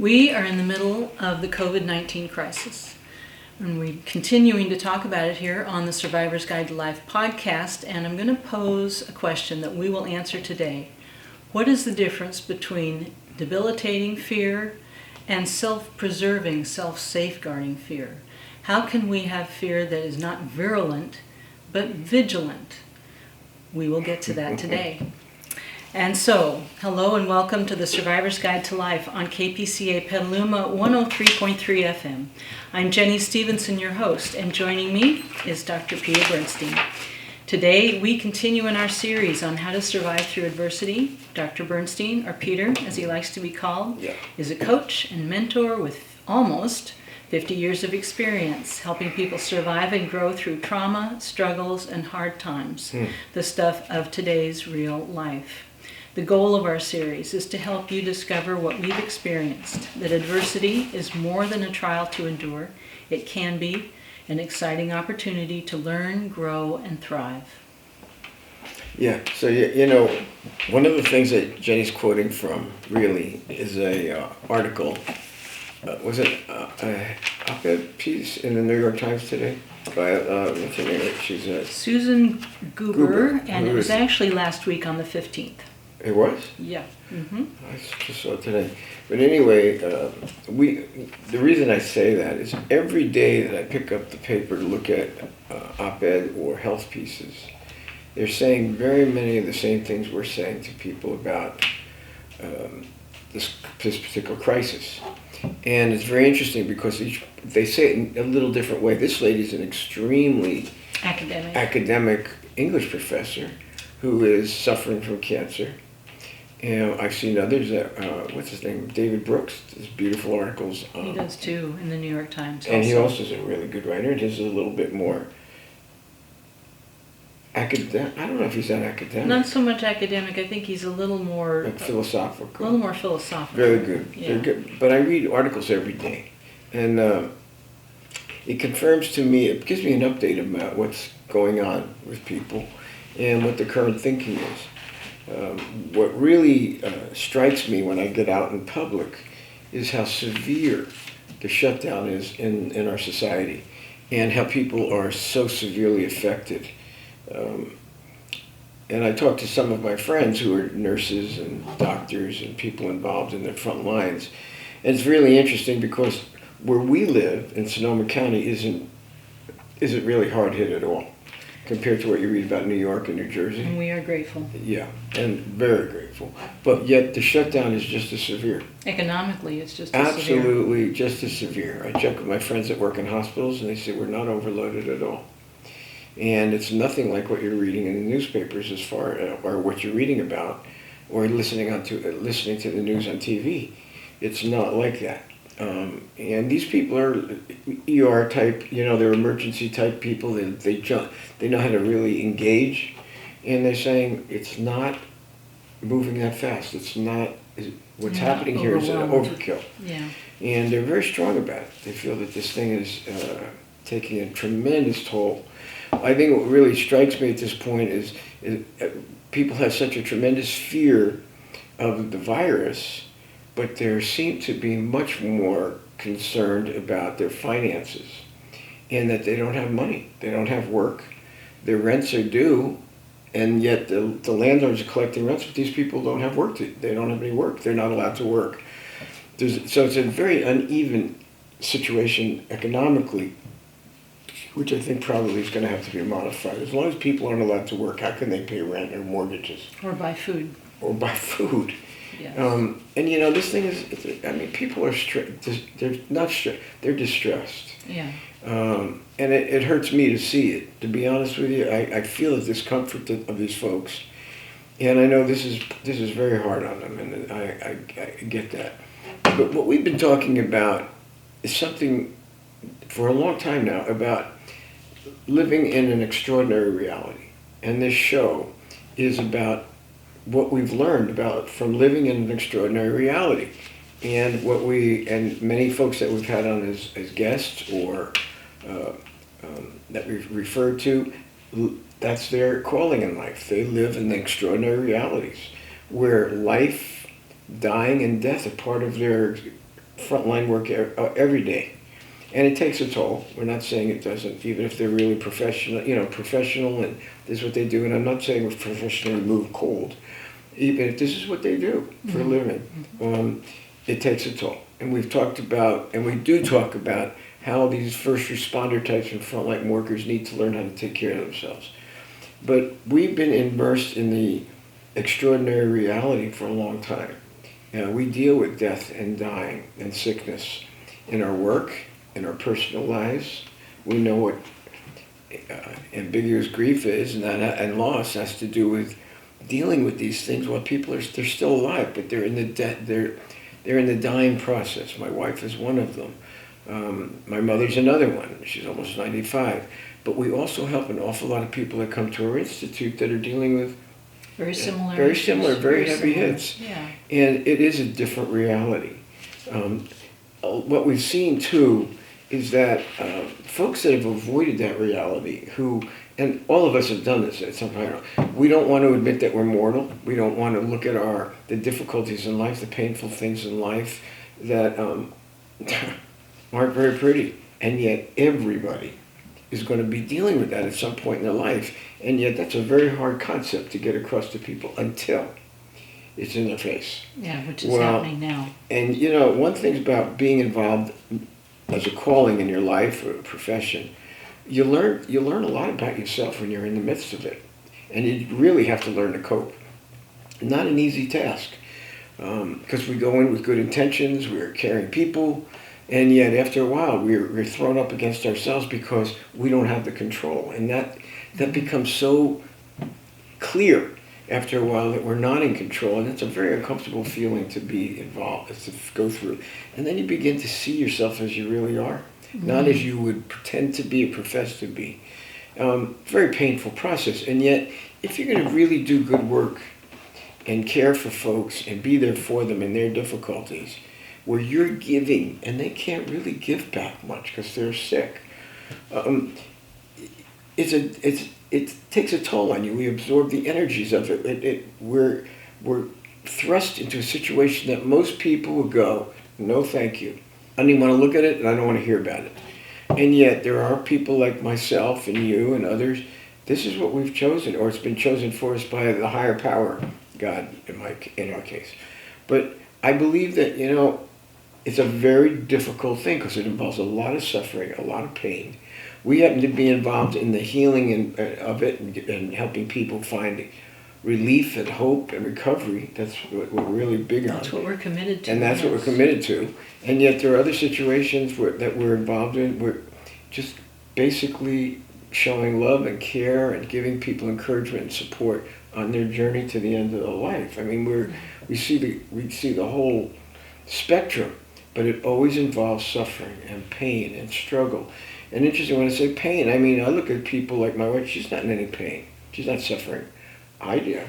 We are in the middle of the COVID-19 crisis, and we're continuing to talk about it here on the Survivor's Guide to Life podcast, and I'm going to pose a question that we will answer today. What is the difference between debilitating fear and self-preserving, self-safeguarding fear? How can we have fear that is not virulent, but vigilant? We will get to that today. And so, hello and welcome to the Survivor's Guide to Life on KPCA Petaluma 103.3 FM. I'm Jenny Stevenson, your host, and joining me is Dr. Peter Bernstein. Today, we continue in our series on how to survive through adversity. Dr. Bernstein, or Peter, as he likes to be called, is a coach and mentor with almost 50 years of experience, helping people survive and grow through trauma, struggles, and hard times, the stuff of today's real life. The goal of our series is to help you discover what we've experienced, that adversity is more than a trial to endure. It can be an exciting opportunity to learn, grow, and thrive. Yeah, so you know, one of the things that Jenny's quoting from really is a article, was it an op-ed piece in the New York Times today? By, what's her name? She's Susan Goober, and it was actually last week on the 15th. It was? Yeah. Mm-hmm. I just saw it today. But anyway, the reason I say that is every day that I pick up the paper to look at op-ed or health pieces, they're saying very many of the same things we're saying to people about this particular crisis. And it's very interesting because they say it in a little different way. This lady's an extremely academic English professor who is suffering from cancer. And I've seen others that, what's his name, David Brooks, does beautiful articles. He does too, in the New York Times. And he also is a really good writer, and his is a little bit more academic. I don't know if he's that academic. Not so much academic, I think he's a little more... Like philosophical. A little more philosophical. Very good. Yeah. Very good. But I read articles every day, and it confirms to me, it gives me an update about what's going on with people and what the current thinking is. What really strikes me when I get out in public is how severe the shutdown is in our society and how people are so severely affected. And I talk to some of my friends who are nurses and doctors and people involved in the front lines. And it's really interesting because where we live in Sonoma County isn't really hard hit at all compared to what you read about New York and New Jersey. And we are grateful. Yeah, and very grateful. But yet the shutdown is just as severe. Economically, it's just as severe. Absolutely just as severe. I check with my friends that work in hospitals, and they say we're not overloaded at all. And it's nothing like what you're reading in the newspapers as far, or what you're reading about, or listening to the news on TV. It's not like that. And these people are ER type, they're emergency type people. They know how to really engage, and they're saying it's not moving that fast. It's not. What's happening here is an overkill. Yeah. And they're very strong about it. They feel that this thing is taking a tremendous toll. I think what really strikes me at this point is people have such a tremendous fear of the virus, but they seem to be much more concerned about their finances and that they don't have money. They don't have work. Their rents are due, and yet the landlords are collecting rents, but these people don't have work. They don't have any work. They're not allowed to work. So it's a very uneven situation economically, which I think probably is going to have to be modified. As long as people aren't allowed to work, how can they pay rent or mortgages? Or buy food. Yes. And this thing is, people are they're not stressed, they're distressed. Yeah. And it hurts me to see it, to be honest with you. I feel the discomfort of these folks. And I know this is very hard on them, and I get that. But what we've been talking about is something for a long time now about living in an extraordinary reality. And this show is about what we've learned about from living in an extraordinary reality, and and many folks that we've had on as guests or that we've referred to, that's their calling in life. They live in the extraordinary realities where life, dying, and death are part of their frontline work every day. And it takes a toll. We're not saying it doesn't, even if they're really professional and this is what they do. And I'm not saying we're professionally move cold. Even if this is what they do for a living, it takes a toll. And we've talked about, and we do talk about, how these first responder types and frontline workers need to learn how to take care of themselves. But we've been immersed in the extraordinary reality for a long time. We deal with death and dying and sickness in our work, in our personal lives. We know what ambiguous grief is, and loss has to do with dealing with these things while people they're still alive, but they're in the dying process. My wife is one of them. My mother's another one. She's almost 95. But we also help an awful lot of people that come to our institute that are dealing with very similar, very heavy hits. Yeah. And it is a different reality. What we've seen too is that folks that have avoided that reality, and all of us have done this at some point, we don't want to admit that we're mortal. We don't want to look at the difficulties in life, the painful things in life that aren't very pretty. And yet everybody is going to be dealing with that at some point in their life. And yet that's a very hard concept to get across to people until it's in their face. Yeah, which is happening now. And one thing about being involved as a calling in your life or a profession, you learn a lot about yourself when you're in the midst of it. And you really have to learn to cope. Not an easy task. Because we go in with good intentions, we're caring people, and yet after a while we're thrown up against ourselves because we don't have the control. And that becomes so clear after a while that we're not in control, and it's a very uncomfortable feeling to be involved, to go through. And then you begin to see yourself as you really are, not as you would pretend to be or profess to be. Very painful process, and yet if you're going to really do good work and care for folks and be there for them in their difficulties, where you're giving and they can't really give back much because they're sick, it takes a toll on you. We absorb the energies of it. We're thrust into a situation that most people would go, no thank you. I don't even want to look at it and I don't want to hear about it. And yet there are people like myself and you and others, this is what we've chosen, or it's been chosen for us by the higher power, God in our case. But I believe that, it's a very difficult thing because it involves a lot of suffering, a lot of pain. We happen to be involved in the healing of it and helping people find relief and hope and recovery. That's what we're really big on. That's what we're committed to. And that's what we're committed to. And yet there are other situations that we're involved in. We're just basically showing love and care and giving people encouragement and support on their journey to the end of their life. I mean, we see the whole spectrum, but it always involves suffering and pain and struggle. And interesting, when I say pain, I mean, I look at people like my wife, she's not in any pain. She's not suffering. I do,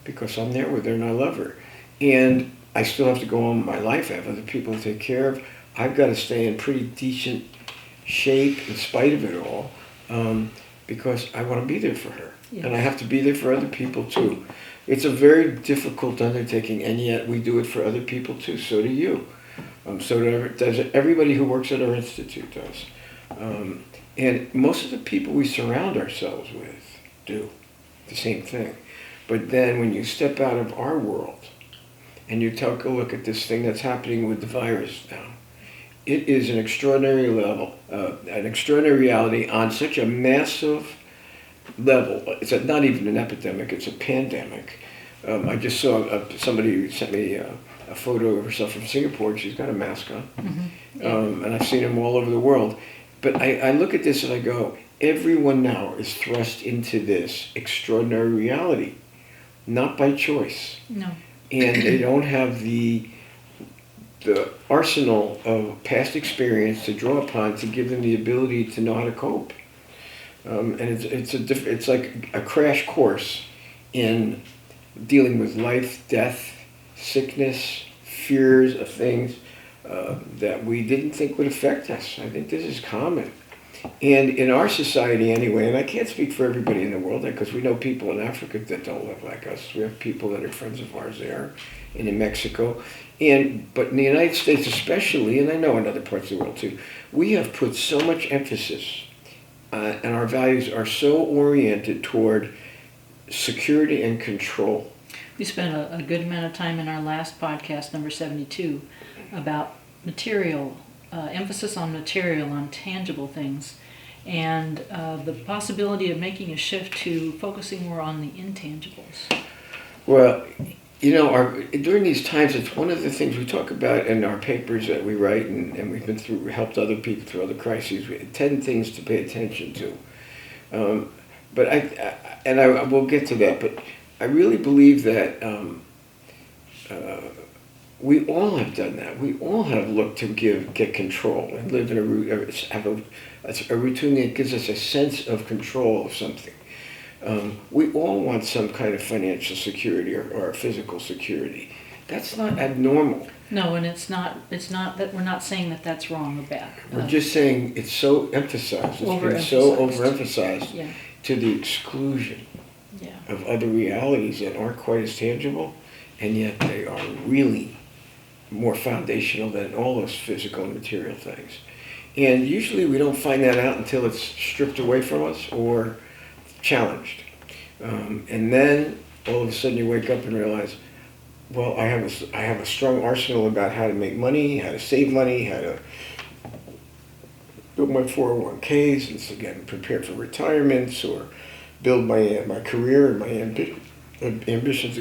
because I'm there with her and I love her. And I still have to go on with my life. I have other people to take care of. I've got to stay in pretty decent shape in spite of it all, because I want to be there for her. Yes. And I have to be there for other people too. It's a very difficult undertaking, and yet we do it for other people too. So do you. So does everybody who works at our institute does. And most of the people we surround ourselves with do the same thing. But then when you step out of our world and you take a look at this thing that's happening with the virus now, it is an extraordinary level, an extraordinary reality on such a massive level. It's not even an epidemic, it's a pandemic. I just saw somebody sent me a photo of herself from Singapore, and she's got a mask on. And I've seen them all over the world. But I look at this and I go, everyone now is thrust into this extraordinary reality, not by choice. No. And they don't have the arsenal of past experience to draw upon to give them the ability to know how to cope. And it's like a crash course in dealing with life, death, sickness, fears of things that we didn't think would affect us. I think this is common. And in our society anyway, and I can't speak for everybody in the world because we know people in Africa that don't live like us. We have people that are friends of ours there and in Mexico. But in the United States especially, and I know in other parts of the world too, we have put so much emphasis and our values are so oriented toward security and control. We spent a good amount of time in our last podcast, number 72, about material, emphasis on material, on tangible things, and the possibility of making a shift to focusing more on the intangibles. Well, during these times, it's one of the things we talk about in our papers that we write, and we've been through, helped other people through other crises. 10 things to pay attention to. But I will get to that. But I really believe that we all have done that. We all have looked to get control and live in have a routine that gives us a sense of control of something. We all want some kind of financial security or physical security. That's not abnormal. No, and it's not that we're not saying that that's wrong or bad. We're just saying it's so emphasized. It's been so overemphasized to the exclusion of other realities that aren't quite as tangible, and yet they are really more foundational than all those physical and material things. And usually we don't find that out until it's stripped away from us or challenged. And then all of a sudden you wake up and realize, well, I have a strong arsenal about how to make money, how to save money, how to build my 401ks, and so again, prepare for retirements or build my career and my ambitions,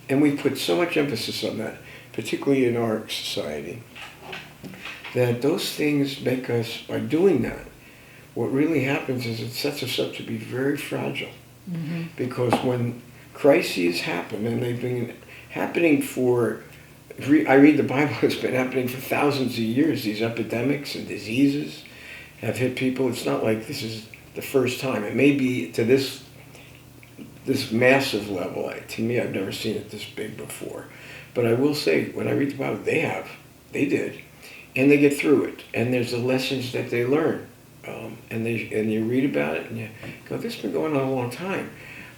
And we put so much emphasis on that, particularly in our society, that those things make us, by doing that, what really happens is it sets us up to be very fragile. Mm-hmm. Because when crises happen, and they've been happening I read the Bible, it's been happening for thousands of years. These epidemics and diseases have hit people. It's not like this is the first time. It may be to this massive level. To me, I've never seen it this big before. But I will say, when I read the Bible, they did. And they get through it. And there's the lessons that they learn. And you read about it and you go, this has been going on a long time.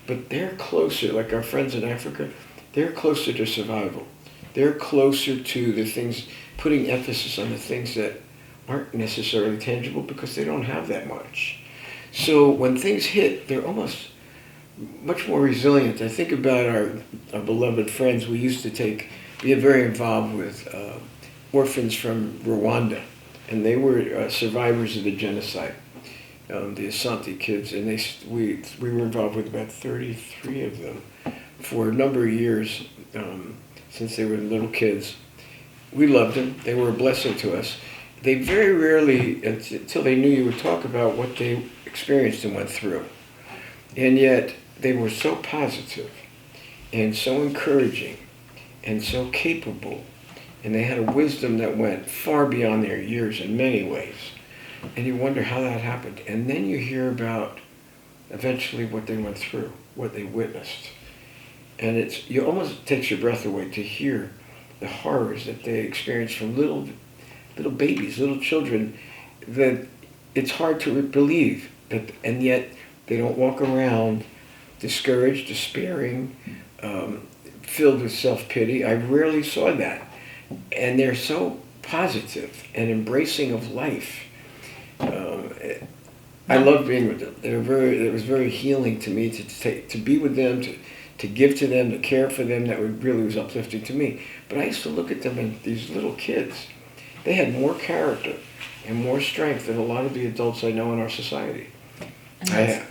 But they're closer, like our friends in Africa, they're closer to survival. They're closer to the things, putting emphasis on the things that aren't necessarily tangible because they don't have that much. So when things hit, they're almost much more resilient. I think about our beloved friends. We are very involved with orphans from Rwanda. And they were survivors of the genocide, the Asante kids, and we were involved with about 33 of them for a number of years since they were little kids. We loved them. They were a blessing to us. They very rarely, until they knew you, would talk about what they experienced and went through. And yet they were so positive and so encouraging and so capable. And they had a wisdom that went far beyond their years in many ways. And you wonder how that happened. And then you hear about eventually what they went through, what they witnessed. And it almost takes your breath away to hear the horrors that they experienced from little babies, little children, that it's hard to believe. And yet they don't walk around discouraged, despairing, filled with self-pity. I rarely saw that. And they're so positive and embracing of life. I love being with them. It was very healing to me to be with them, to give to them, to care for them. That really was uplifting to me. But I used to look at them and these little kids. They had more character and more strength than a lot of the adults I know in our society. And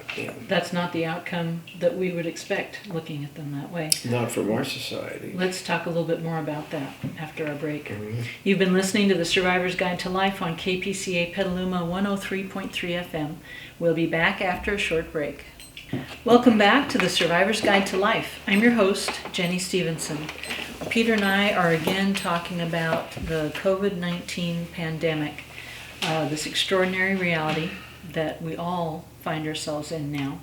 that's not the outcome that we would expect looking at them that way. Not from our society. Let's talk a little bit more about that after our break. Mm-hmm. You've been listening to the Survivor's Guide to Life on KPCA Petaluma 103.3 FM. We'll be back after a short break. Welcome back to the Survivor's Guide to Life. I'm your host, Jenny Stevenson. Peter and I are again talking about the COVID-19 pandemic, this extraordinary reality that we all find ourselves in now,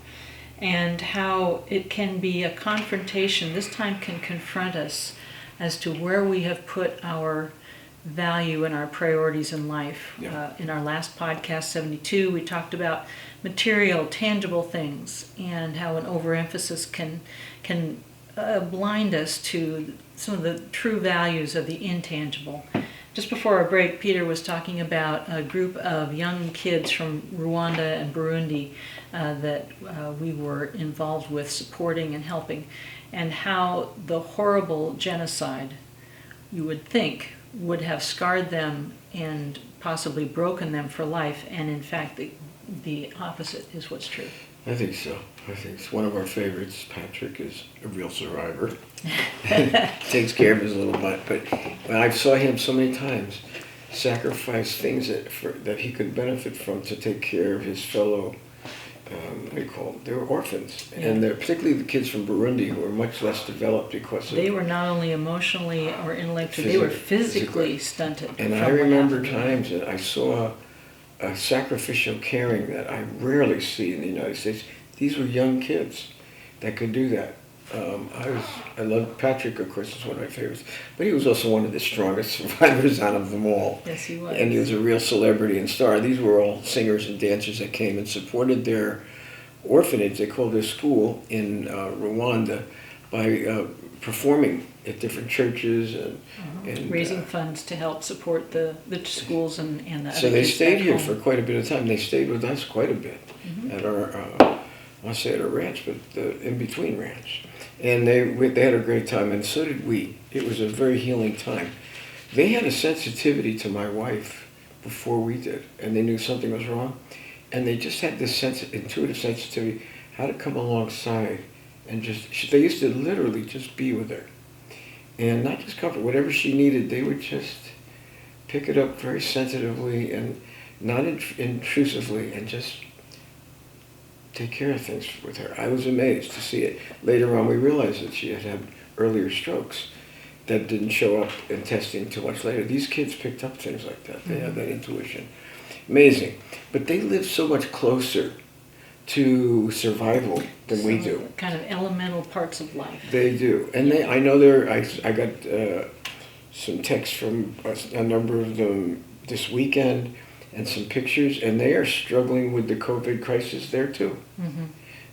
and how it can be a confrontation. This time can confront us as to where we have put our value and our priorities in life. Yeah. In our last podcast, 72, we talked about material, tangible things and how an overemphasis can blind us to some of the true values of the intangible. Just before our break, Peter was talking about a group of young kids from Rwanda and Burundi that we were involved with supporting and helping, and how the horrible genocide, you would think, would have scarred them and possibly broken them for life, and in fact the opposite is what's true. I think so. I think it's one of our favorites. Patrick is a real survivor. Takes care of his little butt. But when I saw him so many times sacrifice things that he could benefit from to take care of his fellow, what do you call them? They were orphans. Yeah. And particularly the kids from Burundi, who were much less developed because of... They were not only emotionally or intellectually, they were physically stunted. And I remember times that I saw a sacrificial caring that I rarely see in the United States. These were young kids that could do that. I love Patrick, of course, is one of my favorites, but he was also one of the strongest survivors out of them all. Yes, he was. And he was a real celebrity and star. These were all singers and dancers that came and supported their orphanage, they called their school in Rwanda, by performing at different churches and raising funds to help support the schools and the other so they kids stayed back here home. for quite a bit of time. They stayed with us quite a bit at our, I want to say at our ranch, but the in-between ranch. And they had a great time, and so did we. It was a very healing time. They had a sensitivity to my wife before we did, and they knew something was wrong. And they just had this intuitive sensitivity, how to come alongside and they used to literally just be with her. And not just comfort, whatever she needed, they would just pick it up very sensitively and not intrusively and just take care of things with her. I was amazed to see it. Later on, we realized that she had earlier strokes that didn't show up in testing too much later. These kids picked up things like that. They had that intuition. Amazing. But they live so much closer to survival than we do. Kind of elemental parts of life. They do. And I know I got some texts from a number of them this weekend and some pictures, and they are struggling with the COVID crisis there too. Mm-hmm.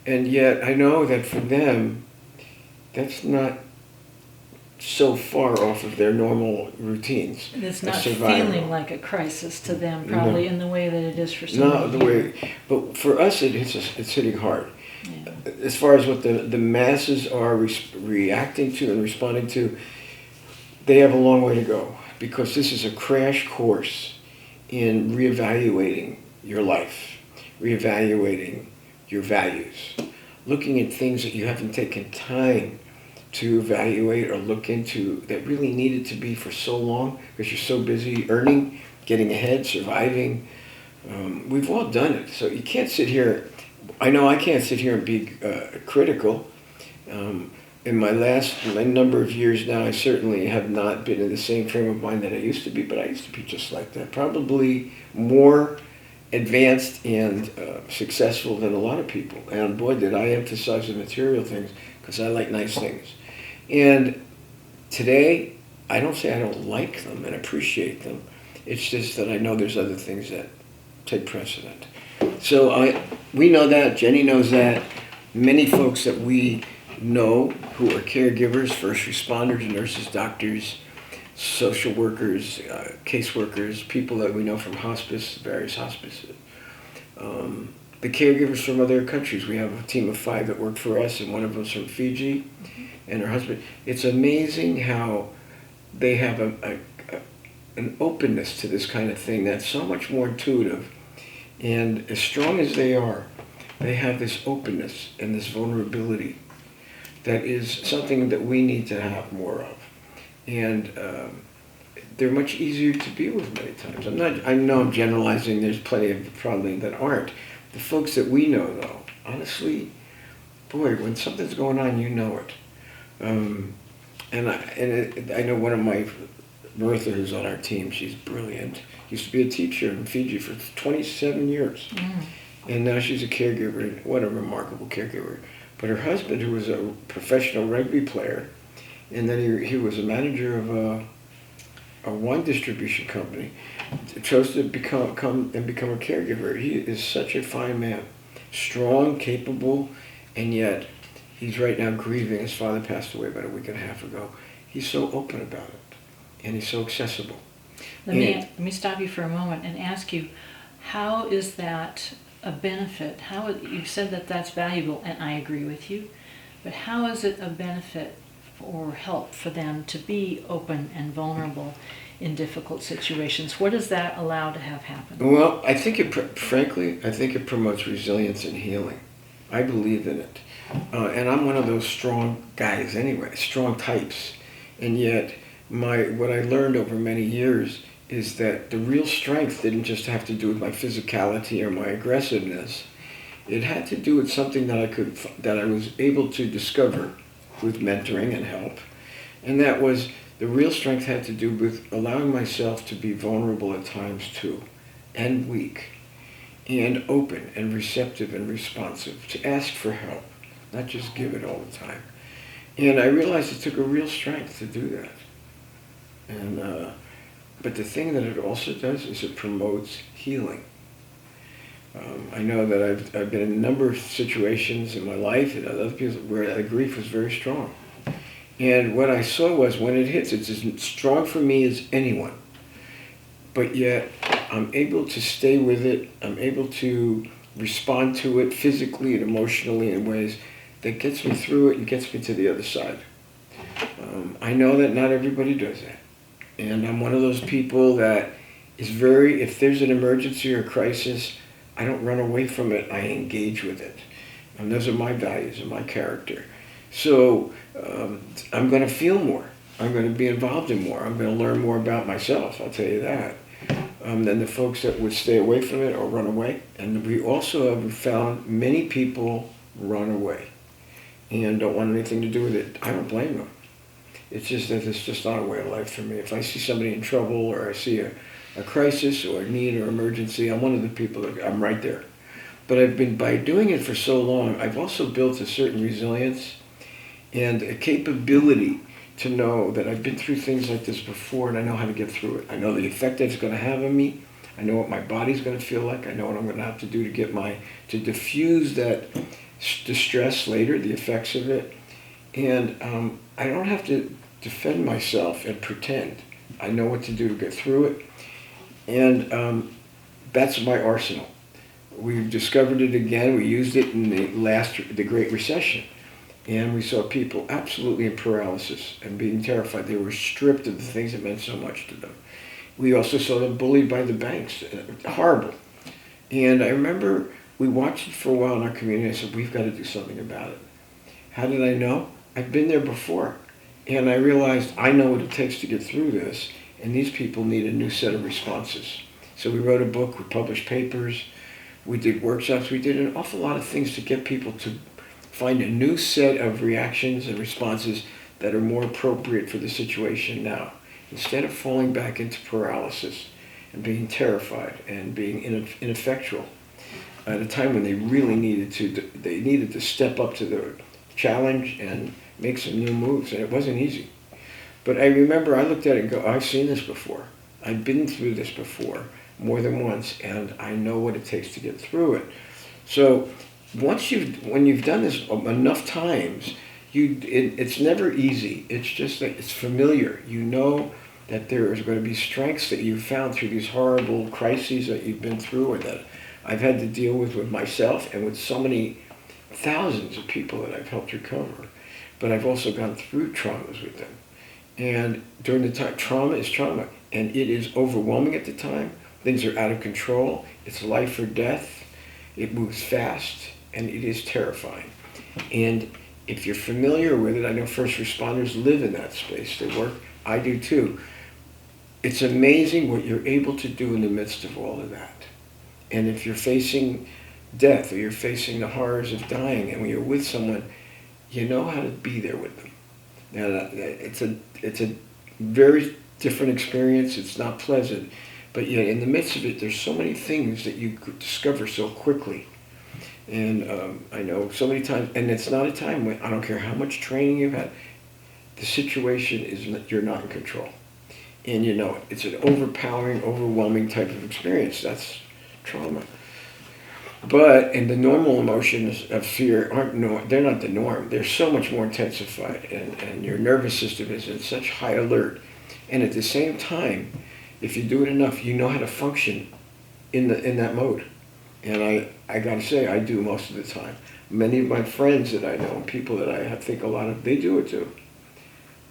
And yet I know that for them, that's not so far off of their normal routines. It's not feeling like a crisis to them, probably, in the way that it is for some. Not the way, but for us, it's hitting hard. Yeah. As far as what the masses are reacting to and responding to, they have a long way to go, because this is a crash course in reevaluating your life, reevaluating your values, looking at things that you haven't taken time to evaluate or look into that really needed to be for so long because you're so busy earning, getting ahead, surviving. We've all done it. So you can't sit here. I know I can't sit here and be critical. In my number of years now, I certainly have not been in the same frame of mind that I used to be, but I used to be just like that. Probably more advanced and successful than a lot of people. And boy, did I emphasize the material things because I like nice things. And today, I don't say I don't like them and appreciate them. It's just that I know there's other things that take precedent. So we know that, Jenny knows that. Many folks that we know who are caregivers, first responders, nurses, doctors, social workers, caseworkers, people that we know from hospice, various hospices. The caregivers from other countries. We have a team of 5 that work for us, and one of them's from Fiji, and her husband. It's amazing how they have an openness to this kind of thing that's so much more intuitive. And as strong as they are, they have this openness and this vulnerability that is something that we need to have more of. And they're much easier to be with many times. I know I'm generalizing, there's plenty of probably that aren't. The folks that we know, though, honestly, boy, when something's going on, you know it. I know one of my, Martha, who's on our team, she's brilliant. Used to be a teacher in Fiji for 27 years. And now she's a caregiver. What a remarkable caregiver. But her husband, who was a professional rugby player, and then he was a manager of one distribution company, chose to become a caregiver. He is such a fine man, strong, capable, and yet he's right now grieving. His father passed away about a week and a half ago. He's so open about it, and he's so accessible. Let me stop you for a moment and ask you, how is that a benefit? How you said that that's valuable, and I agree with you, but how is it a benefit or help for them to be open and vulnerable in difficult situations? What does that allow to have happen? Well, I think frankly, I think it promotes resilience and healing. I believe in it. And I'm one of those strong guys anyway, strong types. And yet, what I learned over many years is that the real strength didn't just have to do with my physicality or my aggressiveness. It had to do with something that I was able to discover with mentoring and help. And that was, the real strength had to do with allowing myself to be vulnerable at times too, and weak, and open and receptive and responsive, to ask for help, not just give it all the time. And I realized it took a real strength to do that. And but the thing that it also does is it promotes healing. I know that I've been in a number of situations in my life and other people where the grief was very strong. And what I saw was, when it hits, it's as strong for me as anyone. But yet, I'm able to stay with it. I'm able to respond to it physically and emotionally in ways that gets me through it and gets me to the other side. I know that not everybody does that. And I'm one of those people that is if there's an emergency or crisis, I don't run away from it, I engage with it. And those are my values and my character. So I'm going to feel more. I'm going to be involved in more. I'm going to learn more about myself, I'll tell you that, than the folks that would stay away from it or run away. And we also have found many people run away and don't want anything to do with it. I don't blame them. It's just that it's just not a way of life for me. If I see somebody in trouble or I see a crisis or a need or emergency, I'm one of the people that I'm right there. But by doing it for so long, I've also built a certain resilience and a capability to know that I've been through things like this before and I know how to get through it. I know the effect that it's going to have on me. I know what my body's going to feel like. I know what I'm going to have to do to diffuse that distress later, the effects of it. And I don't have to defend myself and pretend. I know what to do to get through it. And that's my arsenal. We've discovered it again. We used it in the Great Recession. And we saw people absolutely in paralysis and being terrified. They were stripped of the things that meant so much to them. We also saw them bullied by the banks. Horrible. And I remember we watched it for a while in our community. I said, we've got to do something about it. How did I know? I've been there before. And I realized I know what it takes to get through this. And these people need a new set of responses. So we wrote a book, we published papers, we did workshops, we did an awful lot of things to get people to find a new set of reactions and responses that are more appropriate for the situation now. Instead of falling back into paralysis and being terrified and being ineffectual at a time when they really needed to step up to the challenge and make some new moves, and it wasn't easy. But I remember I looked at it and go, I've seen this before. I've been through this before more than once, and I know what it takes to get through it. So when you've done this enough times, it's never easy. It's just that it's familiar. You know that there is going to be strengths that you've found through these horrible crises that you've been through, or that I've had to deal with myself and with so many thousands of people that I've helped recover. But I've also gone through traumas with them. And during the time, trauma is trauma. And it is overwhelming at the time. Things are out of control. It's life or death. It moves fast. And it is terrifying. And if you're familiar with it, I know first responders live in that space. They work. I do too. It's amazing what you're able to do in the midst of all of that. And if you're facing death or you're facing the horrors of dying, and when you're with someone, you know how to be there with them. Now, it's a very different experience. It's not pleasant. But yet in the midst of it, there's so many things that you could discover so quickly. And I know so many times, and it's not a time when, I don't care how much training you've had, the situation is you're not in control. And it's an overpowering, overwhelming type of experience. That's trauma. And the normal emotions of fear they're not the norm. They're so much more intensified, and your nervous system is in such high alert. And at the same time, if you do it enough, you know how to function in that mode. And I gotta say, I do most of the time. Many of my friends that I know, and people that I think a lot of, they do it too.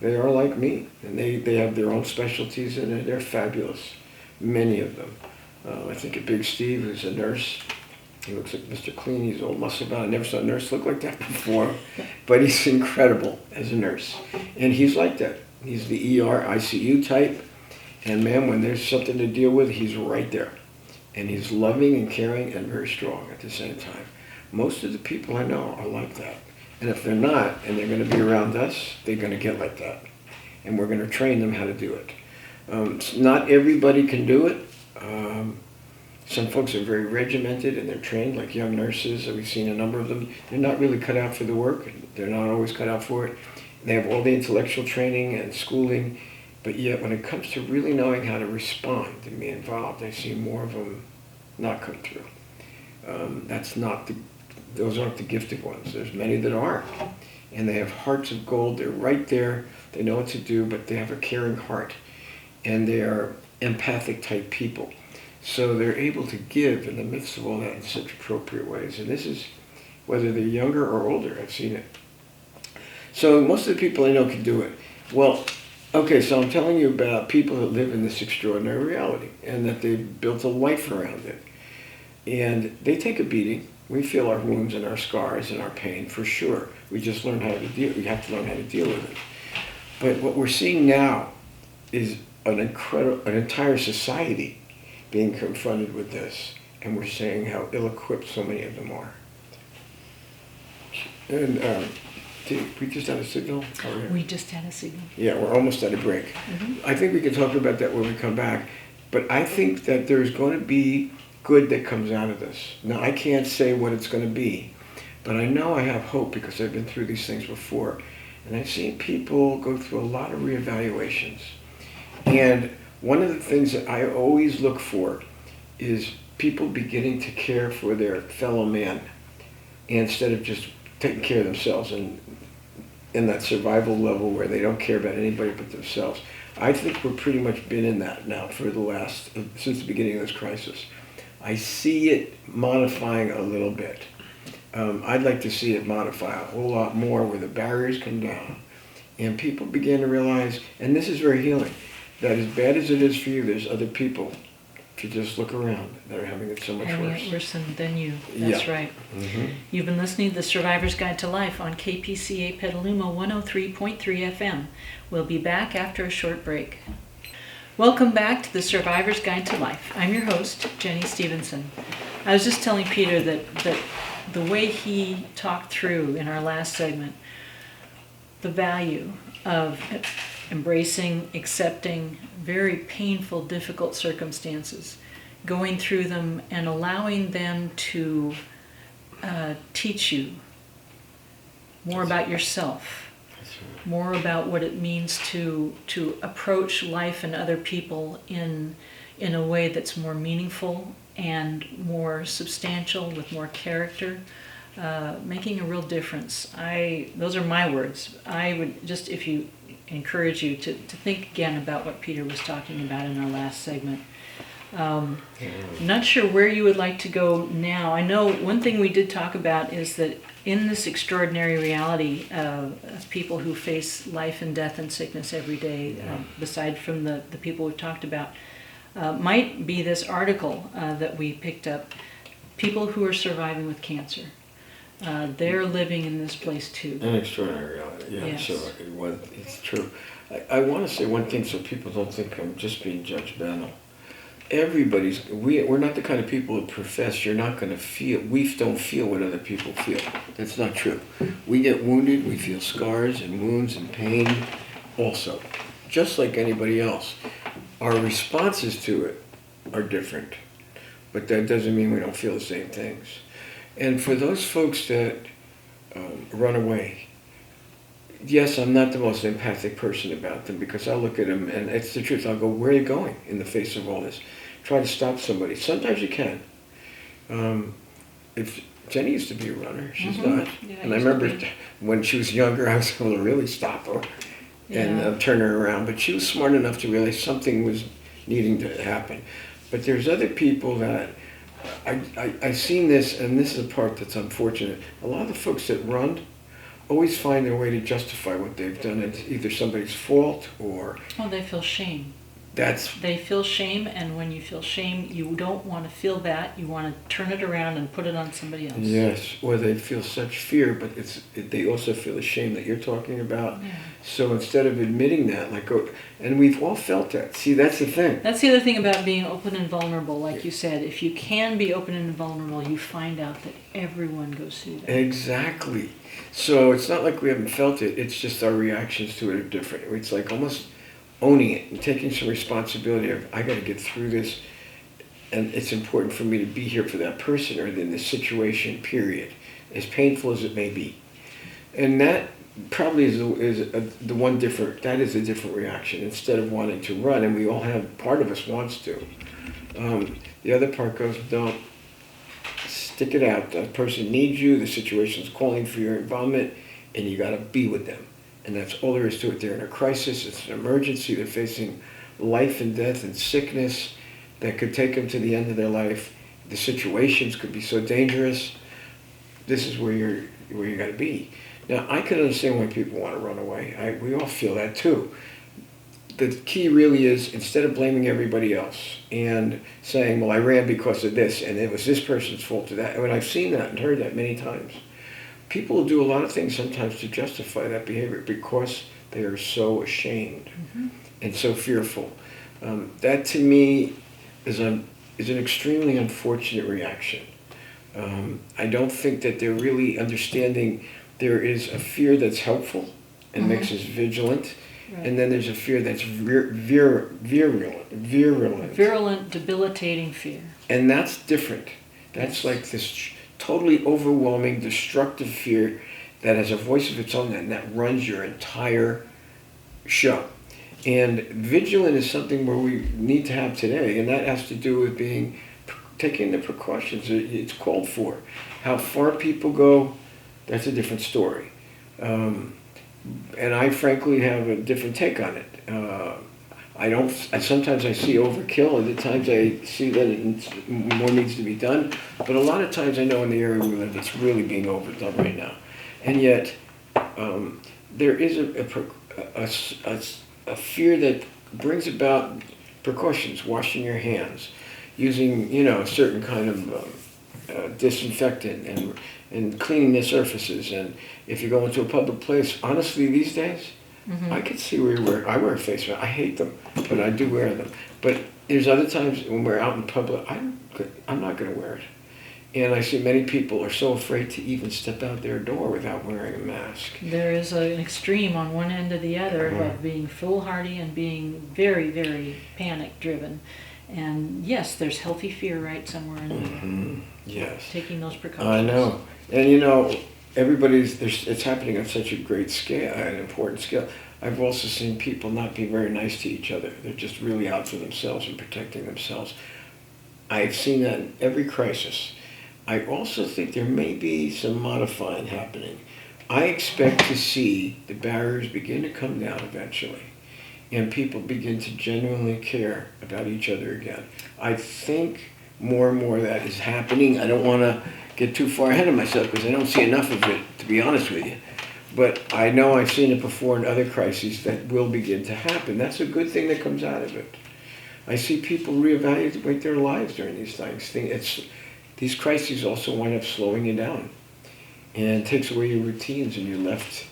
They are like me, and they have their own specialties, and they're fabulous. Many of them. I think of Big Steve, who's a nurse. He looks like Mr. Clean. He's all muscle bound. I never saw a nurse look like that before, but he's incredible as a nurse. And he's like that. He's the ER, ICU type. And man, when there's something to deal with, he's right there. And he's loving and caring and very strong at the same time. Most of the people I know are like that. And if they're not, and they're going to be around us, they're going to get like that. And we're going to train them how to do it. Not everybody can do it. Some folks are very regimented and they're trained, like young nurses. We've seen a number of them. They're not really cut out for the work. They're not always cut out for it. They have all the intellectual training and schooling, but yet when it comes to really knowing how to respond and be involved, I see more of them not come through. Those aren't the gifted ones. There's many that aren't. And they have hearts of gold. They're right there. They know what to do, but they have a caring heart. And they are empathic type people. So they're able to give in the midst of all that in such appropriate ways. And this is whether they're younger or older. I've seen it. So most of the people I know can do it. Well, okay, so I'm telling you about people that live in this extraordinary reality and that they've built a life around it. And they take a beating. We feel our wounds and our scars and our pain for sure. We just learn how to deal. We have to learn how to deal with it. But what we're seeing now is an entire society being confronted with this, and we're seeing how ill-equipped so many of them are. And we just had a signal? We just had a signal. Yeah, we're almost at a break. Mm-hmm. I think we can talk about that when we come back, but I think that there's going to be good that comes out of this. Now, I can't say what it's going to be, but I know I have hope because I've been through these things before, and I've seen people go through a lot of reevaluations. And one of the things that I always look for is people beginning to care for their fellow man instead of just taking care of themselves and in that survival level where they don't care about anybody but themselves. I think we've pretty much been in that now for since the beginning of this crisis. I see it modifying a little bit. I'd like to see it modify a whole lot more where the barriers come down and people begin to realize, and this is very healing, that as bad as it is for you, there's other people, if you just look around, that are having it so much having worse. It worse than you. That's right. Mm-hmm. You've been listening to The Survivor's Guide to Life on KPCA Petaluma 103.3 FM. We'll be back after a short break. Welcome back to The Survivor's Guide to Life. I'm your host, Jenny Stevenson. I was just telling Peter that the way he talked through in our last segment, the value of embracing, accepting very painful, difficult circumstances, going through them and allowing them to teach you more about yourself, more about what it means to approach life and other people in a way that's more meaningful and more substantial, with more character, making a real difference. Those are my words. I would just, if you encourage you to think again about what Peter was talking about in our last segment. Not sure where you would like to go now. I know one thing we did talk about is that in this extraordinary reality of people who face life and death and sickness every day, beside from the people we've talked about, might be this article that we picked up, people who are surviving with cancer. They're living in this place too. An extraordinary reality, yeah. Yes. So it's true. I want to say one thing so people don't think I'm just being judgmental. We're not the kind of people who profess you're not going to feel. We don't feel what other people feel. That's not true. We get wounded. We feel scars and wounds and pain also, just like anybody else. Our responses to it are different, but that doesn't mean we don't feel the same things. And for those folks that run away, yes, I'm not the most empathic person about them because I look at them and it's the truth. I'll go, where are you going in the face of all this? Try to stop somebody. Sometimes you can. If Jenny used to be a runner, she's not. Yeah, And I remember when she was younger, I was able to really stop her and turn her around. But she was smart enough to realize something was needing to happen. But there's other people that I've seen this, and this is the part that's unfortunate. A lot of the folks that run always find their way to justify what they've done. It's either somebody's fault or they feel shame. that's They feel shame, and when you feel shame, you don't want to feel that. You want to turn it around and put it on somebody else. yes, or they feel such fear, but they also feel the shame that you're talking about. Yeah. So instead of admitting that, and we've all felt that. See, that's the thing. That's the other thing about being open and vulnerable. Like you said, if you can be open and vulnerable, you find out that everyone goes through that. Exactly. So it's not like we haven't felt it. It's just our reactions to it are different. It's like almost owning it and taking some responsibility of, I got to get through this, and it's important for me to be here for that person or in this situation, period, as painful as it may be. And that probably is the one different, that is a different reaction instead of wanting to run, and we all have, part of us wants to. The other part goes, don't stick it out. The person needs you, the situation's calling for your involvement, and you got to be with them. And that's all there is to it. They're in a crisis, it's an emergency, they're facing life and death and sickness that could take them to the end of their life. The situations could be so dangerous. This is where you got to be. Now, I can understand why people want to run away. We all feel that too. The key really is, instead of blaming everybody else and saying, well, I ran because of this, and it was this person's fault to that. I mean, I've seen that and heard that many times. People will do a lot of things sometimes to justify that behavior because they are so ashamed and so fearful. That to me is an extremely unfortunate reaction. I don't think that they're really understanding there is a fear that's helpful and makes us vigilant. Right. And then there's a fear that's virulent. Virulent, debilitating fear. And that's different. That's like this totally overwhelming, destructive fear that has a voice of its own and that runs your entire show. And vigilant is something where we need to have today, and that has to do with taking the precautions it's called for. How far people go, that's a different story. And I frankly have a different take on it. Sometimes I see overkill, and at times I see that more needs to be done. But a lot of times I know in the area we live, it's really being overdone right now. And yet, there is a fear that brings about precautions, washing your hands, using a certain kind of disinfectant and cleaning the surfaces. And if you go into a public place, honestly, these days, I can see where I wear a face mask. I hate them, but I do wear them. But there's other times when we're out in public, I'm not going to wear it. And I see many people are so afraid to even step out their door without wearing a mask. There is an extreme on one end or the other of being foolhardy and being very, very panic-driven. And yes, there's healthy fear right somewhere in there. Yes. Taking those precautions. I know. And it's happening on such a great scale, an important scale. I've also seen people not be very nice to each other. They're just really out for themselves and protecting themselves. I've seen that in every crisis. I also think there may be some modifying happening. I expect to see the barriers begin to come down eventually, and people begin to genuinely care about each other again. I think more and more of that is happening. I don't want to get too far ahead of myself because I don't see enough of it, to be honest with you. But I know I've seen it before in other crises that will begin to happen. That's a good thing that comes out of it. I see people reevaluate their lives during these things. These crises also wind up slowing you down, and it takes away your routines, and you're left,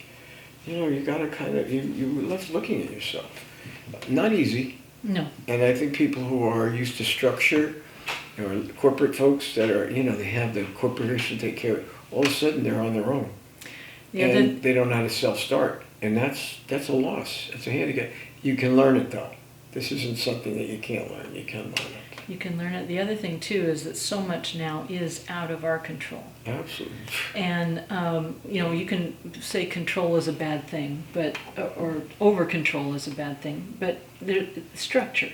you gotta you're left looking at yourself. Not easy. No. And I think people who are used to structure, or corporate folks that are, they have the corporation take care of it, all of a sudden they're on their own. Yeah, and they don't know how to self-start. And that's a loss. It's a handicap. You can learn it though. This isn't something that you can't learn. You can learn it. You can learn it. The other thing too is that so much now is out of our control. Absolutely. And you can say control is a bad thing, but or over control is a bad thing. But there, structure,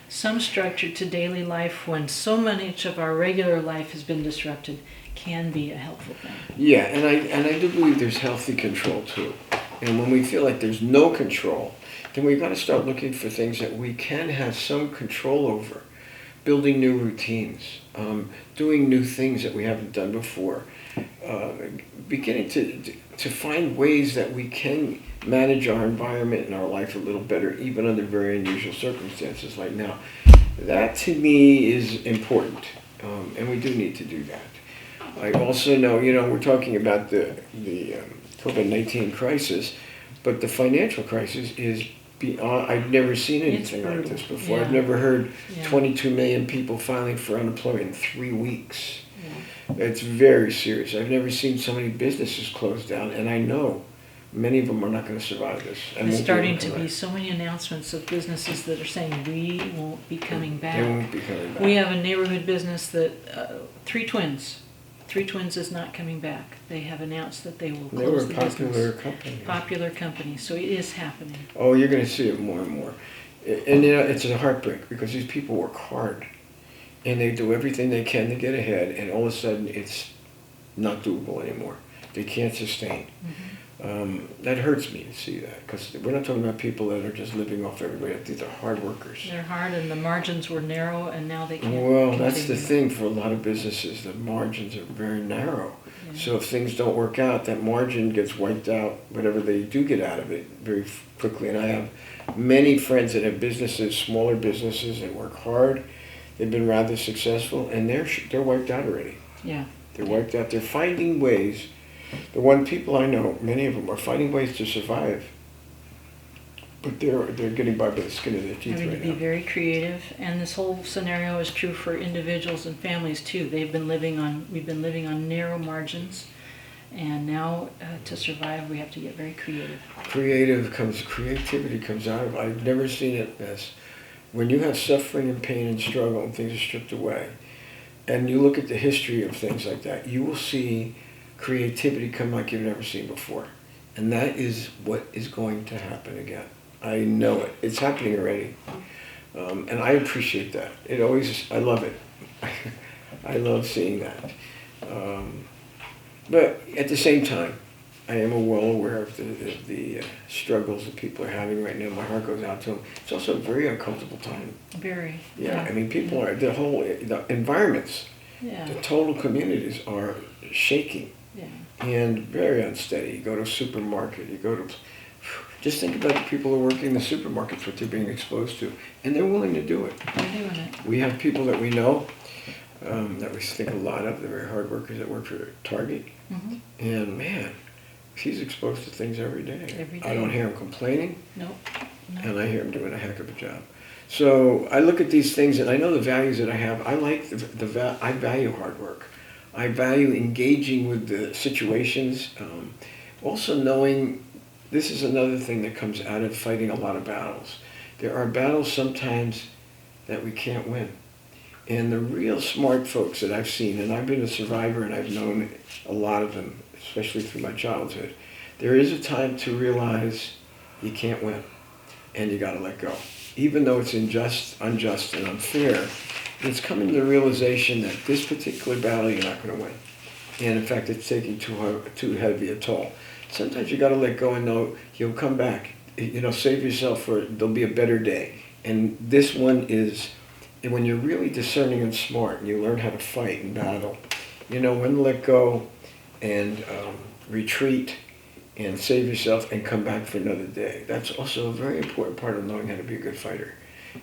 some structure to daily life when so much of our regular life has been disrupted, can be a helpful thing. Yeah, and I do believe there's healthy control too. And when we feel like there's no control, then we've got to start looking for things that we can have some control over. Building new routines, doing new things that we haven't done before, beginning to find ways that we can manage our environment and our life a little better, even under very unusual circumstances like now. That to me is important, and we do need to do that. I also know, we're talking about the COVID-19 crisis, but the financial crisis is beyond. I've never seen anything like this before. Yeah. I've never heard Yeah. 22 million people filing for unemployment in 3 weeks. Yeah. It's very serious. I've never seen so many businesses closed down, and I know many of them are not going to survive this. And There's won't starting able to be come so many announcements of businesses that are saying we won't be coming back. back. They won't be coming back. We have a neighborhood business that Three Twins is not coming back. They have announced that they will They were close a the popular business. company. Popular company, so it is happening. Oh, you're going to see it more and more. And it's a heartbreak because these people work hard and they do everything they can to get ahead, and all of a sudden it's not doable anymore. They can't sustain. That hurts me to see that, because we're not talking about people that are just living off everybody. These are hard workers. They're hard, and the margins were narrow, and now they can't. Well, that's the continue. thing for a lot of businesses. The margins are very narrow. Yeah. So if things don't work out, that margin gets wiped out, whatever they do get out of it, very quickly. And I have many friends that have businesses, smaller businesses, that work hard. They've been rather successful, and they're wiped out already. Yeah. They're wiped out. They're finding ways. The one people I know, many of them are finding ways to survive, but they're getting by the skin of their teeth Having to right be now. very creative, and this whole scenario is true for individuals and families too. We've been living on narrow margins, and now to survive, we have to get very creative. Creativity comes out of. I've never seen it as when you have suffering and pain and struggle and things are stripped away, and you look at the history of things like that, you will see creativity come like you've never seen before. And that is what is going to happen again. I know it. It's happening already. And I appreciate that. I love it. I love seeing that. But at the same time, I am well aware of the struggles that people are having right now. My heart goes out to them. It's also a very uncomfortable time. Very. Yeah, I mean, people are, the environments, Yeah. the total communities are shaking. Yeah. And very unsteady. You go to a supermarket, just think about the people who are working in the supermarkets, what they're being exposed to, and they're willing to do it. They're doing it. We have people that we know, that we think a lot of, they're very hard workers that work for Target, and man, he's exposed to things every day. Every day. I don't hear him complaining, Nope. No. and I hear him doing a heck of a job. So I look at these things, and I know the values that I have. I like I value hard work. I value engaging with the situations. Also knowing, this is another thing that comes out of fighting a lot of battles. There are battles sometimes that we can't win. And the real smart folks that I've seen, and I've been a survivor and I've known a lot of them, especially through my childhood, there is a time to realize you can't win and you got to let go. Even though it's unjust and unfair, it's coming to the realization that this particular battle you're not going to win. And in fact, it's taking too heavy a toll. Sometimes you got to let go and know you'll come back. Save yourself there'll be a better day. And this one is, when you're really discerning and smart and you learn how to fight and battle, when to let go and retreat and save yourself and come back for another day. That's also a very important part of knowing how to be a good fighter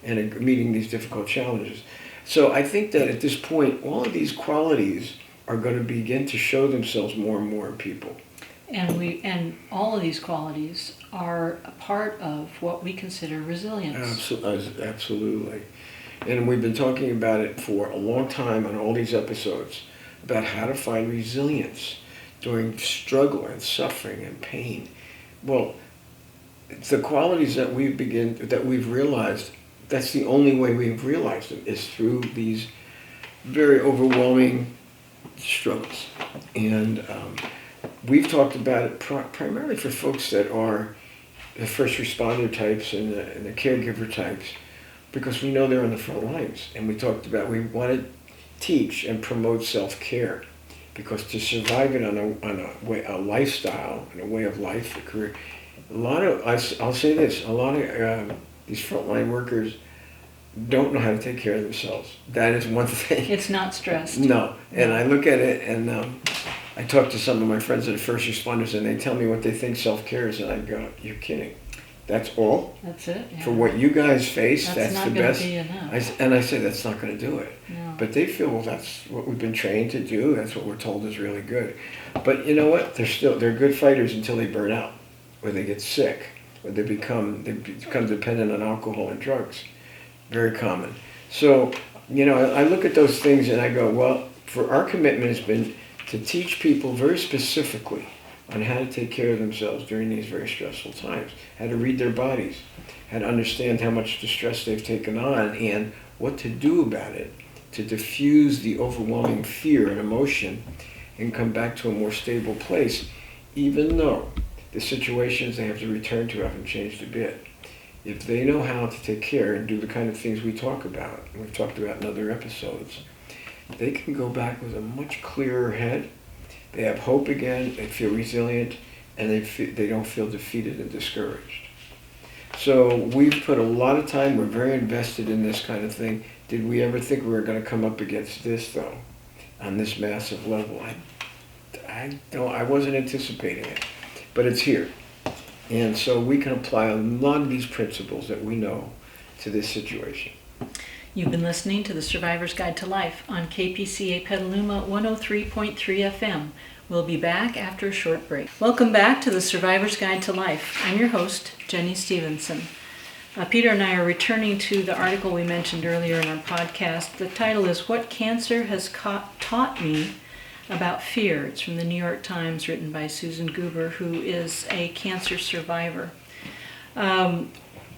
and meeting these difficult challenges. So I think that at this point, all of these qualities are going to begin to show themselves more and more in people. And all of these qualities are a part of what we consider resilience. Absolutely. And we've been talking about it for a long time on all these episodes, about how to find resilience during struggle and suffering and pain. Well, the qualities that we've realized that's the only way we've realized them, is through these very overwhelming struggles. And we've talked about it primarily for folks that are the first responder types and the caregiver types, because we know they're on the front lines. And we talked about, we want to teach and promote self-care, because to survive it on a lifestyle and a way of life, a career, I'll say this, a lot of these frontline workers don't know how to take care of themselves. That is one thing. It's not stressed. No. And I look at it, and I talk to some of my friends that are first responders, and they tell me what they think self-care is, and I go, you're kidding. That's all? That's it. Yeah. For what you guys face, that's not the gonna best. be enough. I say that's not going to do it. No. But they feel, well, that's what we've been trained to do. That's what we're told is really good. But you know what? They're good fighters until they burn out, or they get sick, or they become dependent on alcohol and drugs. Very common. So, I look at those things and I go, well, for our commitment has been to teach people very specifically on how to take care of themselves during these very stressful times, how to read their bodies, how to understand how much distress they've taken on, and what to do about it to diffuse the overwhelming fear and emotion and come back to a more stable place, even though the situations they have to return to haven't changed a bit. If they know how to take care and do the kind of things we talk about, and we've talked about in other episodes, they can go back with a much clearer head. They have hope again, they feel resilient, and they don't feel defeated and discouraged. So we've put a lot of time, we're very invested in this kind of thing. Did we ever think we were going to come up against this, though, on this massive level? I wasn't anticipating it, but it's here. And so we can apply a lot of these principles that we know to this situation. You've been listening to the Survivor's Guide to Life on KPCA Petaluma 103.3 FM. We'll be back after a short break. Welcome back to the Survivor's Guide to Life. I'm your host, Jenny Stevenson. Peter and I are returning to the article we mentioned earlier in our podcast. The title is What Cancer Has Taught Me About Fear. It's from the New York Times, written by Susan Goober, who is a cancer survivor.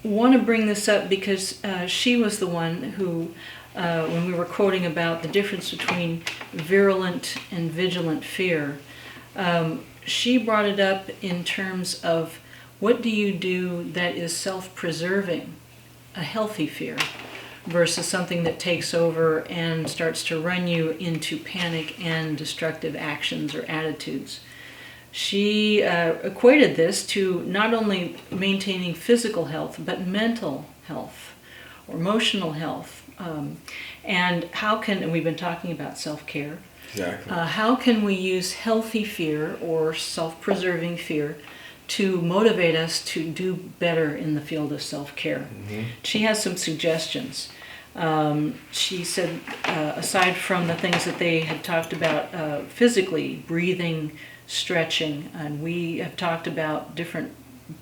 Want to bring this up because she was the one who, when we were quoting about the difference between virulent and vigilant fear, she brought it up in terms of what do you do that is self-preserving, a healthy fear, versus something that takes over and starts to run you into panic and destructive actions or attitudes. She equated this to not only maintaining physical health, but mental health or emotional health. And we've been talking about self-care. Exactly. How can we use healthy fear or self-preserving fear to motivate us to do better in the field of self-care? Mm-hmm. She has some suggestions. She said, aside from the things that they had talked about physically, breathing, stretching, and we have talked about different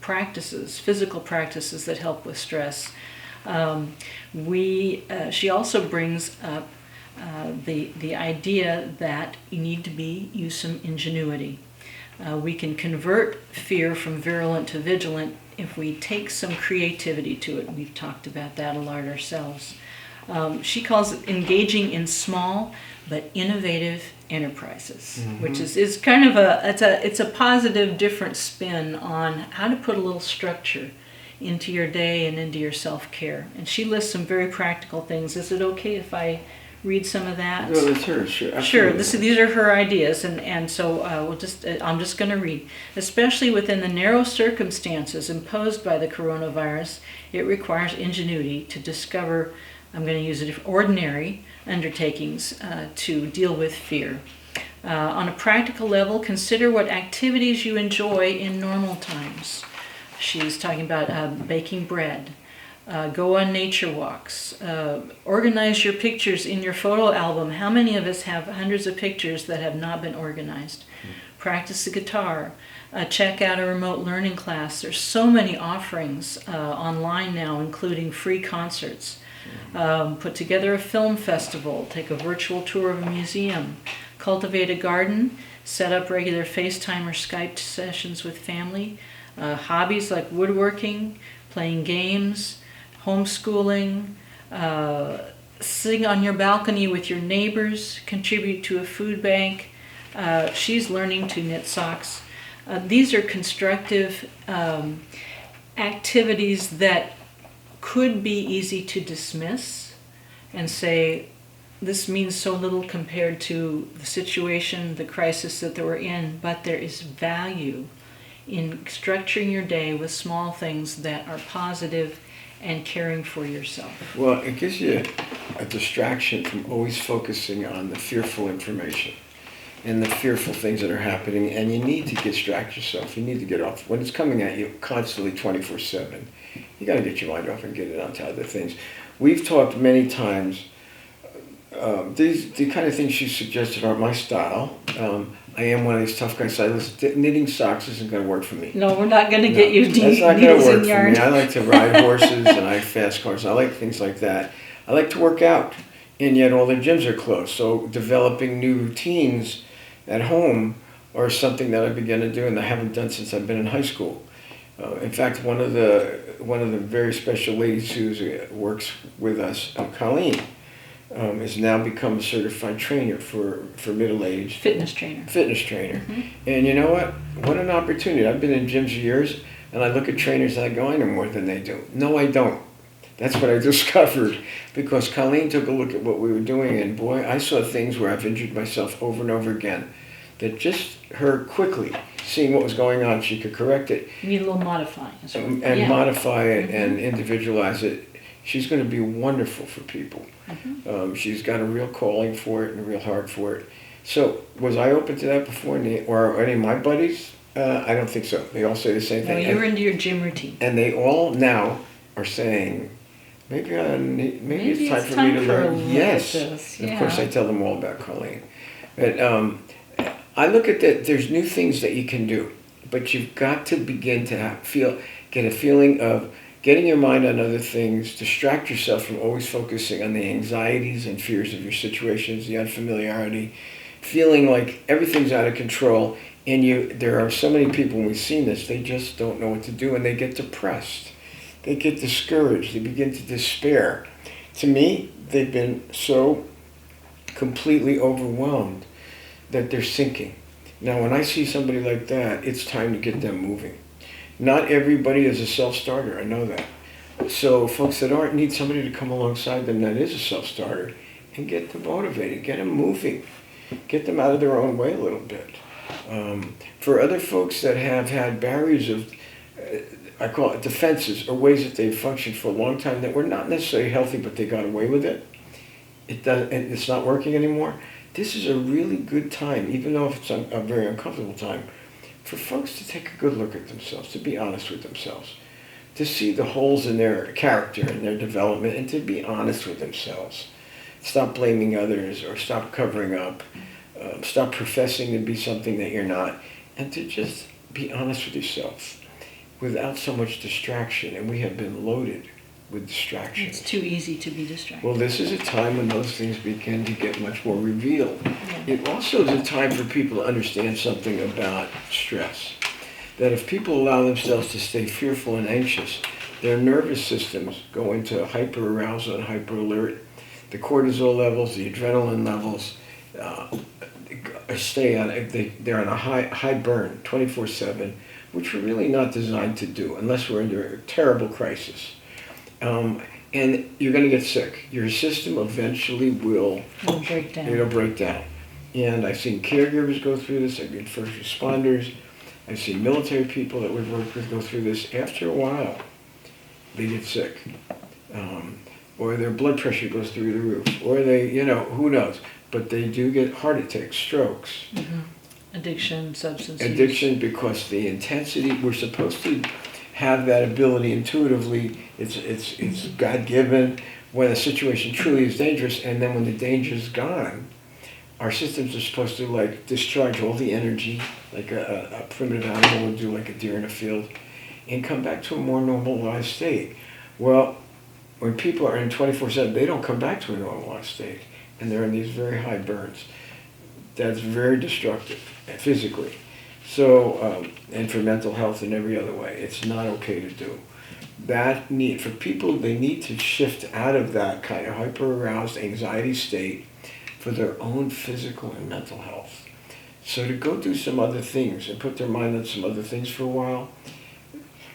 practices, physical practices that help with stress. She also brings up the idea that you need to use some ingenuity. We can convert fear from virulent to vigilant if we take some creativity to it. We've talked about that a lot ourselves. She calls it engaging in small but innovative enterprises, mm-hmm. which is kind of it's a positive, different spin on how to put a little structure into your day and into your self-care. And she lists some very practical things. Is it okay if I read some of that? No, that's her. Sure. Absolutely. Sure. These are her ideas, and so I'm just going to read. Especially within the narrow circumstances imposed by the coronavirus, it requires ingenuity to discover, I'm going to use it, ordinary undertakings to deal with fear. On a practical level, consider what activities you enjoy in normal times. She's talking about baking bread. Go on nature walks. Organize your pictures in your photo album. How many of us have hundreds of pictures that have not been organized? Practice the guitar. Check out a remote learning class. There's so many offerings online now, including free concerts. Put together a film festival. Take a virtual tour of a museum. Cultivate a garden. Set up regular FaceTime or Skype sessions with family. Hobbies like woodworking, playing games, homeschooling, sitting on your balcony with your neighbors, contribute to a food bank. She's learning to knit socks. These are constructive activities that could be easy to dismiss and say, this means so little compared to the situation, the crisis that they were in, but there is value in structuring your day with small things that are positive and caring for yourself. Well, it gives you a distraction from always focusing on the fearful information and the fearful things that are happening, and you need to distract yourself. You need to get off. When it's coming at you constantly 24/7, you got to get your mind off and get it onto other things. We've talked many times. The kind of things you suggested aren't my style. I am one of these tough guys. So knitting socks isn't going to work for me. No, we're not going to get you That's not going to work for yarn. me. I like to ride horses and I like fast cars. I like things like that. I like to work out, and yet all the gyms are closed. So developing new routines at home are something that I began to do, and I haven't done since I've been in high school. In fact, one of the very special ladies who works with us, Colleen, has now become a certified trainer for middle-aged. Fitness trainer. Mm-hmm. And you know what? What an opportunity. I've been in gyms for years, and I look at trainers and I go, I know more than they do. No, I don't. That's what I discovered, because Colleen took a look at what we were doing, and boy, I saw things where I've injured myself over and over again. That just her quickly seeing what was going on, she could correct it. You need a little modifying. And modify it and individualize it. She's going to be wonderful for people. Mm-hmm. She's got a real calling for it and a real heart for it. So, was I open to that before, or any of my buddies? I don't think so. They all say the same thing. No, you were into your gym routine. And they all now are saying, maybe it's time for me to learn. Yes. Yeah. Of course, I tell them all about Colleen. But I look at that. There's new things that you can do, but you've got to begin to get a feeling of getting your mind on other things, distract yourself from always focusing on the anxieties and fears of your situations, the unfamiliarity, feeling like everything's out of control. And there are so many people, when we've seen this, they just don't know what to do, and they get depressed. They get discouraged. They begin to despair. To me, they've been so completely overwhelmed that they're sinking. Now, when I see somebody like that, it's time to get them moving. Not everybody is a self-starter, I know that. So folks that aren't need somebody to come alongside them that is a self-starter and get them motivated, get them moving, get them out of their own way a little bit. For other folks that have had barriers of, I call it defenses, or ways that they've functioned for a long time that were not necessarily healthy, but they got away with it, it's not working anymore. This is a really good time, even though it's a very uncomfortable time, for folks to take a good look at themselves, to be honest with themselves, to see the holes in their character and their development, and to be honest with themselves. Stop blaming others or stop covering up. Stop professing to be something that you're not, and to just be honest with yourself without so much distraction. And we have been loaded with distractions. It's too easy to be distracted. Well, this is a time when those things begin to get much more revealed. Yeah. It also is a time for people to understand something about stress. That if people allow themselves to stay fearful and anxious, their nervous systems go into hyper-arousal and hyper-alert. The cortisol levels, the adrenaline levels stay on, they're on a high burn 24/7, which we're really not designed to do unless we're under a terrible crisis. And you're going to get sick. Your system eventually will break down. It'll break down. And I've seen caregivers go through this. I've seen first responders. I've seen military people that we've worked with go through this. After a while, they get sick. Or their blood pressure goes through the roof. Or they, who knows. But they do get heart attacks, strokes. Mm-hmm. Addiction, substance Addiction, use. because the intensity, we're supposed to have that ability intuitively. It's God-given when a situation truly is dangerous, and then when the danger is gone, our systems are supposed to discharge all the energy like a primitive animal would do, like a deer in a field, and come back to a more normalized state. Well, when people are in 24/7, they don't come back to a normalized state, and they're in these very high burns. That's very destructive physically. So, and for mental health in every other way, it's not okay to do. that need, for people, they need to shift out of that kind of hyper-aroused anxiety state for their own physical and mental health. So to go do some other things and put their mind on some other things for a while.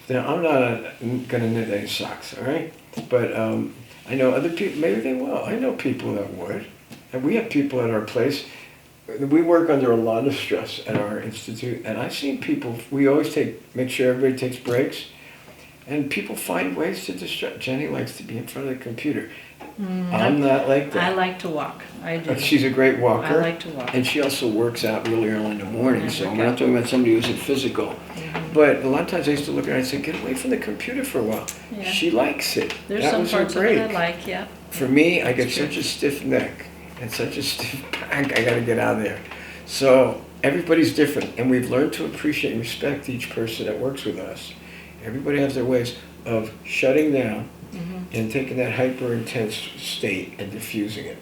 Now, I'm not going to knit any socks, all right? But I know other people, maybe they will. I know people that would. And we have people at our place. We work under a lot of stress at our institute. And I've seen people, we always make sure everybody takes breaks. And people find ways to distract. Jenny likes to be in front of the computer. I'm not like that. I like to walk. I do. She's a great walker. I like to walk. And she also works out really early in the morning. So Okay. we're not talking about somebody who's physical. But a lot of times I used to look at her and say, get away from the computer for a while. Yeah. She likes it. There's That some was her parts of it I break. like, yeah. For me, I get That's true. such a stiff neck and such a stiff back, I gotta get out of there. So everybody's different, and we've learned to appreciate and respect each person that works with us. Everybody has their ways of shutting down and taking that hyper-intense state and diffusing it.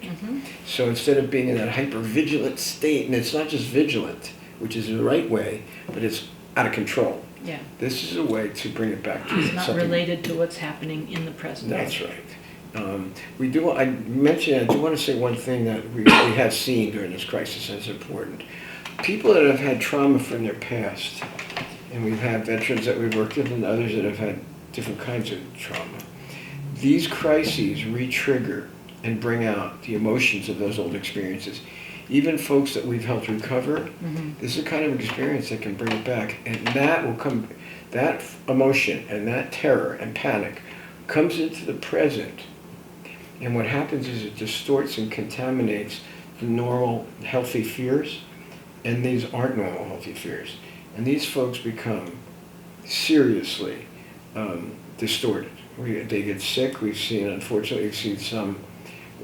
So instead of being in that hyper-vigilant state, and it's not just vigilant, which is the right way, but it's out of control. Yeah. This is a way to bring it back to It's not something. related to what's happening in the present. That's right. I do want to say one thing that we have seen during this crisis that's important. People that have had trauma from their past, and we've had veterans that we've worked with and others that have had different kinds of trauma. These crises re-trigger and bring out the emotions of those old experiences. Even folks that we've helped recover, this is a kind of experience that can bring it back. And that emotion and that terror and panic comes into the present. And what happens is it distorts and contaminates the normal, healthy fears. And these aren't normal, healthy fears. And these folks become seriously distorted. They get sick. Unfortunately, we've seen some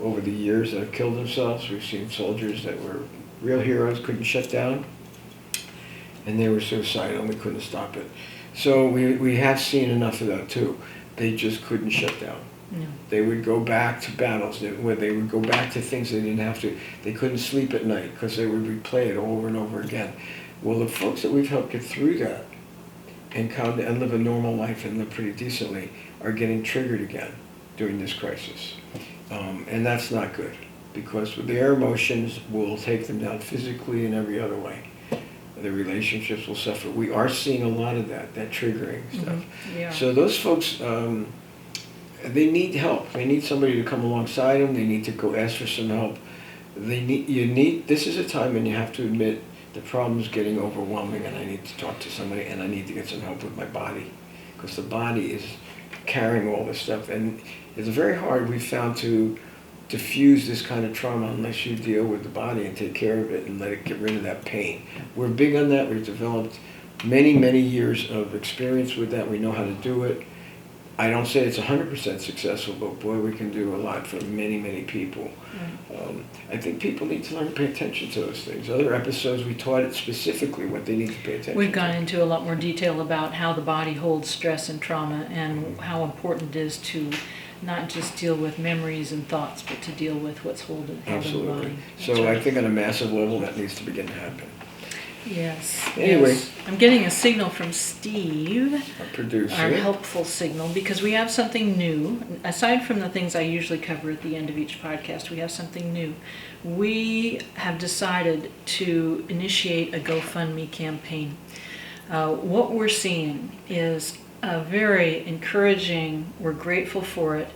over the years that have killed themselves. We've seen soldiers that were real heroes, couldn't shut down, and they were suicidal and we couldn't stop it. So we have seen enough of that too. They just couldn't shut down. No. They would go back to battles, where they would go back to things they didn't have to. They couldn't sleep at night because they would replay it over and over again. Well, the folks that we've helped get through that and live a normal life and live pretty decently are getting triggered again during this crisis. And that's not good, because their emotions will take them down physically and every other way. The relationships will suffer. We are seeing a lot of that triggering stuff. Yeah. So those folks, they need help. They need somebody to come alongside them. They need to go ask for some help. This is a time when you have to admit the problem's getting overwhelming and I need to talk to somebody and I need to get some help with my body, because the body is carrying all this stuff. And it's very hard, we've found, to diffuse this kind of trauma unless you deal with the body and take care of it and let it get rid of that pain. We're big on that. We've developed many, many years of experience with that. We know how to do it. I don't say it's 100% successful, but boy, we can do a lot for many, many people. I think people need to learn to pay attention to those things. Other episodes, we taught it specifically what they need to pay attention We've to. gone into a lot more detail about how the body holds stress and trauma and how important it is to not just deal with memories and thoughts, but to deal with what's held in the Absolutely. body. So That's right. I think on a massive level, that needs to begin to happen. Yes. Anyway. Yes. I'm getting a signal from Steve, Our producer. our helpful signal, because we have something new. Aside from the things I usually cover at the end of each podcast, we have something new. We have decided to initiate a GoFundMe campaign. What we're seeing is a very encouraging, we're grateful for it,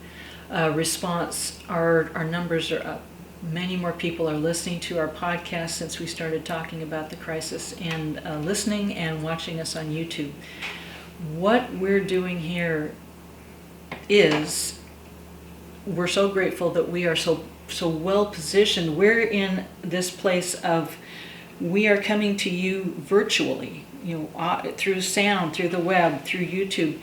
response. Our numbers are up. Many more people are listening to our podcast since we started talking about the crisis, and listening and watching us on YouTube. What we're doing here is, we're so grateful that we are so well positioned. We're in this place of, we are coming to you virtually, through sound, through the web, through YouTube.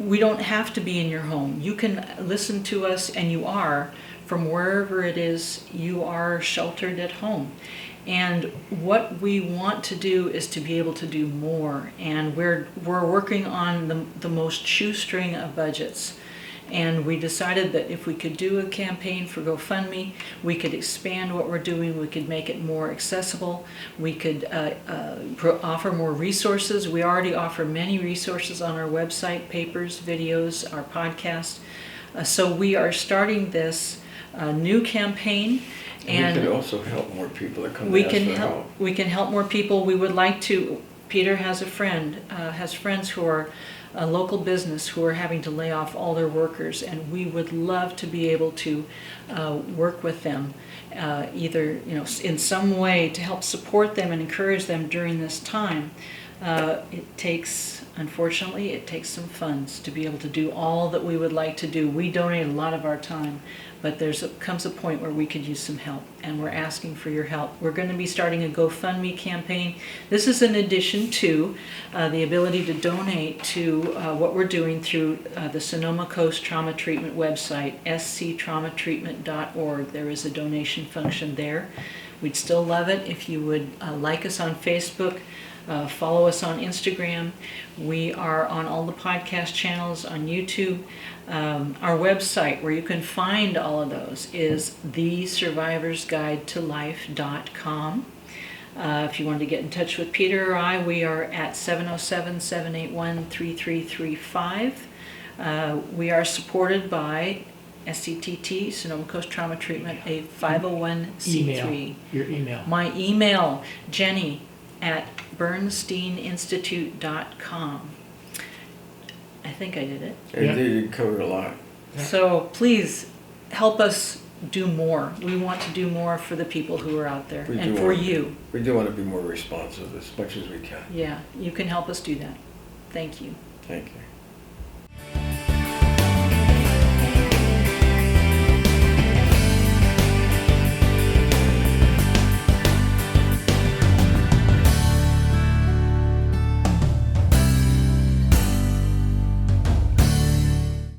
We don't have to be in your home. You can listen to us, and you are, from wherever it is you are sheltered at home. And what we want to do is to be able to do more. And we're working on the most shoestring of budgets. And we decided that if we could do a campaign for GoFundMe, we could expand what we're doing, we could make it more accessible, we could offer more resources. We already offer many resources on our website, papers, videos, our podcast. So we are starting this new campaign. And we can also help more people that come we to ask can for help. We can help more people. We would like to. Peter has a friend, has friends who are a local business who are having to lay off all their workers, and we would love to be able to work with them, either in some way to help support them and encourage them during this time. Unfortunately, it takes some funds to be able to do all that we would like to do. We donate a lot of our time, but comes a point where we could use some help, and we're asking for your help. We're going to be starting a GoFundMe campaign. This is in addition to the ability to donate to what we're doing through the Sonoma Coast Trauma Treatment website, sctraumatreatment.org. There is a donation function there. We'd still love it if you would like us on Facebook, follow us on Instagram. We are on all the podcast channels on YouTube. Our website, where you can find all of those, is thesurvivorsguidetolife.com. If you wanted to get in touch with Peter or I, we are at 707-781-3335. We are supported by SCTT, Sonoma Coast Trauma Treatment, a 501c3. Your email. My email, Jenny at bernsteininstitute.com. I think I did it. And you covered a lot. So please help us do more. We want to do more for the people who are out there and for you. We do want to be more responsive as much as we can. Yeah, you can help us do that. Thank you. Thank you.